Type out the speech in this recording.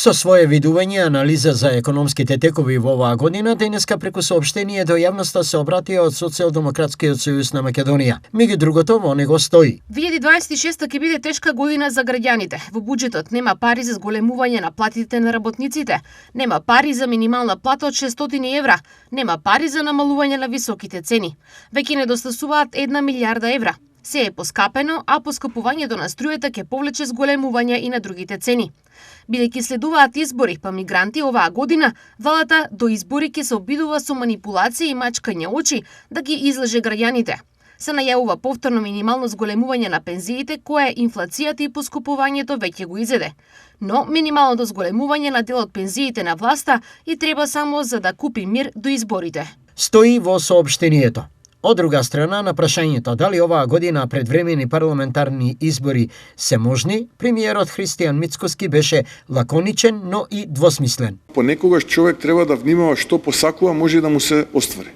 Со свое видување анализа за економските текови во оваа година, денеска преку соопштение до јавноста се обратија од Социјалдемократскиот сојуз на Македонија. Меѓу другото, во него стои: 2026 ќе биде тешка година за граѓаните. Во буџетот нема пари за зголемување на платите на работниците, нема пари за минимална плата од 600 евра, нема пари за намалување на високите цени. Веќе недостасуваат 1 милијарда евра. Се е поскапено, а поскапувањето на струјата ќе повлече зголемување и на другите цени. Бидејќи следуваат избори па мигранти оваа година, владата до избори ќе се обидува со манипулација и мачкање очи да ги излеже граѓаните. Се најавува повторно минимално зголемување на пензиите, кое инфлацијата и поскупувањето веќе го изеде. Но минималното зголемување на дел од пензиите на власта и треба само за да купи мир до изборите. Стои во соопштението. Од друга страна, на прашањето дали оваа година предвремени парламентарни избори се можни, премиерот Христијан Мицкоски беше лаконичен, но и двосмислен. Понекогаш човек треба да внимава што посакува, може да му се оствари.